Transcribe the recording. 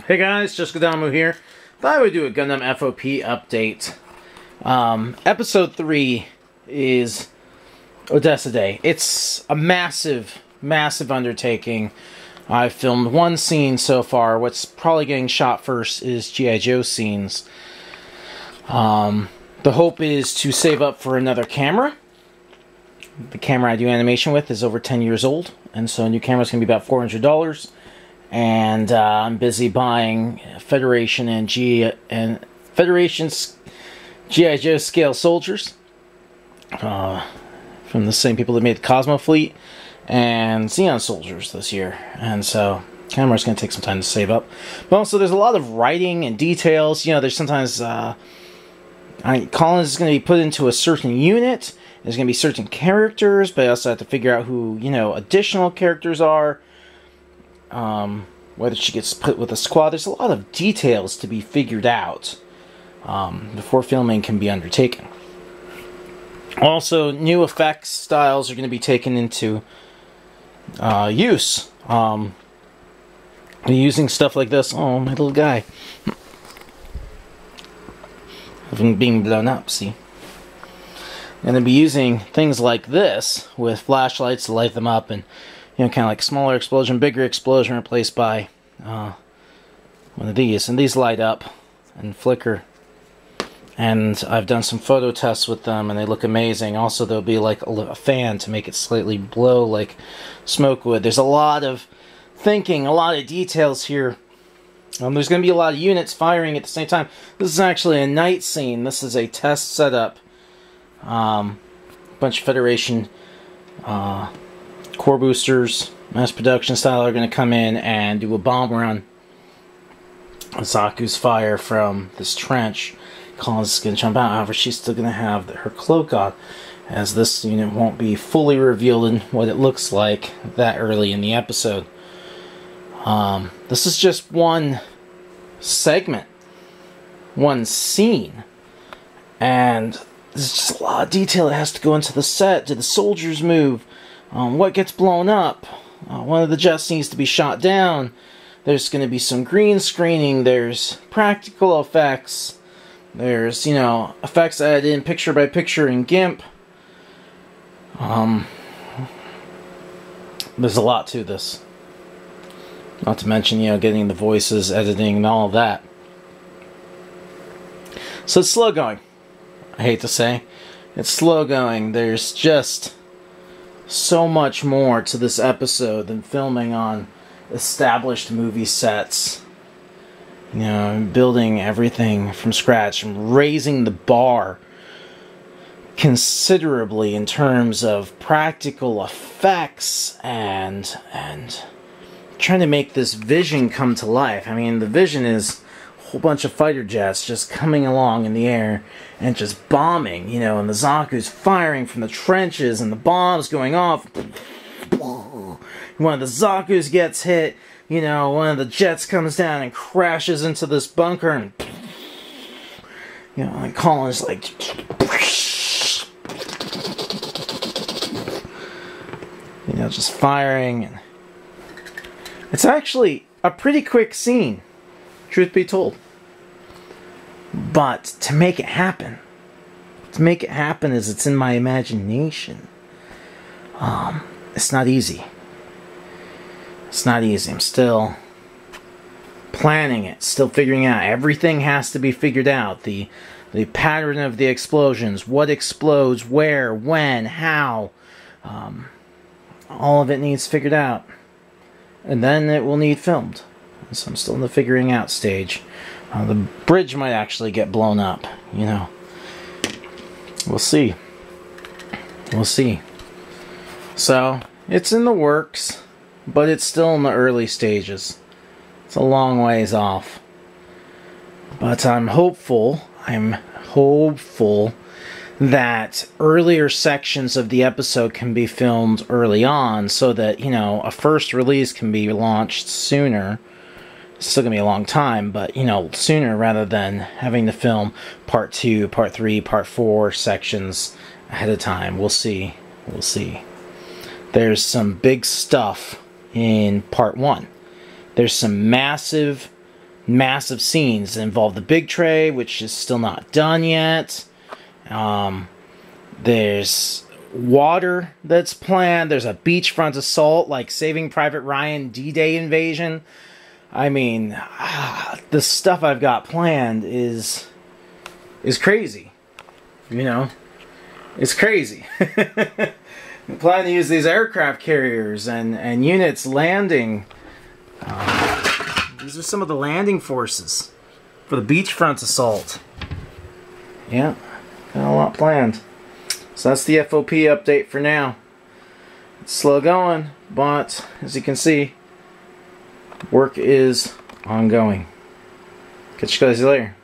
Hey guys, just Gundam here. Thought I would do a Gundam FOP update. Episode 3 is Odessa Day. It's a massive undertaking. I've filmed one scene so far. What's probably getting shot first is G.I. Joe scenes. The hope is to save up for another camera. The camera I do animation with is over 10 years old, and so a new camera is going to be about $400. And I'm busy buying Federation's G.I. Joe scale soldiers from the same people that made the Cosmo Fleet and Xeon soldiers this year. And so camera's going to take some time to save up. But also there's a lot of writing and details. You know, there's sometimes Collins is going to be put into a certain unit. There's going to be certain characters, but I also have to figure out who, you know, additional characters are. Whether she gets put with a squad. There's a lot of details to be figured out before filming can be undertaken. Also, new effects styles are going to be taken into use. Using stuff like this. Oh, my little guy. Being blown up, see? I'm going to be using things like this with flashlights to light them up, and you know, kind of like smaller explosion, bigger explosion replaced by one of these. And these light up and flicker. And I've done some photo tests with them and they look amazing. Also, there'll be like a fan to make it slightly blow like smoke would. There's a lot of thinking, a lot of details here. There's going to be a lot of units firing at the same time. This is actually a night scene. This is a test setup. Bunch of Federation core boosters, mass production style, are going to come in and do a bomb run. Zaku's fire from this trench. Collins is going to jump out. However, she's still going to have her cloak on, as this unit won't be fully revealed in what it looks like that early in the episode. This is just one segment, one scene, and there's just a lot of detail that has to go into the set. Do the soldiers move? What gets blown up? One of the jets needs to be shot down. There's going to be some green screening. There's practical effects. There's, you know, effects added in picture by picture in GIMP. There's a lot to this. Not to mention, you know, getting the voices, editing, and all of that. So it's slow going. I hate to say. It's slow going. There's just so much more to this episode than filming on established movie sets. You know, building everything from scratch and raising the bar considerably in terms of practical effects and trying to make this vision come to life. I mean, the vision is a whole bunch of fighter jets just coming along in the air and just bombing, you know, and the Zaku's firing from the trenches and the bombs going off. One of the Zaku's gets hit, you know, one of the jets comes down and crashes into this bunker, and you know, and Colin's like, you know, just firing. And it's actually a pretty quick scene, truth be told. But to make it happen is it's in my imagination. It's not easy. It's not easy. I'm still planning it, still figuring out. Everything has to be figured out. The pattern of the explosions, what explodes, where, when, how. All of it needs figured out. And then it will need filmed. So I'm still in the figuring out stage. The bridge might actually get blown up, you know. We'll see. We'll see. So, it's in the works, but it's still in the early stages. It's a long ways off. But I'm hopeful that earlier sections of the episode can be filmed early on so that, you know, a first release can be launched sooner. It's still going to be a long time, but, you know, sooner rather than having to film part 2, part 3, part 4 sections ahead of time. We'll see. We'll see. There's some big stuff in part 1. There's some massive massive scenes that involve the big tray, which is still not done yet. There's water that's planned. There's a beachfront assault, like Saving Private Ryan D-Day invasion. I mean, the stuff I've got planned is crazy. You know? It's crazy. I'm planning to use these aircraft carriers and units landing. These are some of the landing forces for the beachfront assault. Yeah, got a lot planned. So that's the FOP update for now. It's slow going, but as you can see, work is ongoing. Catch you guys later.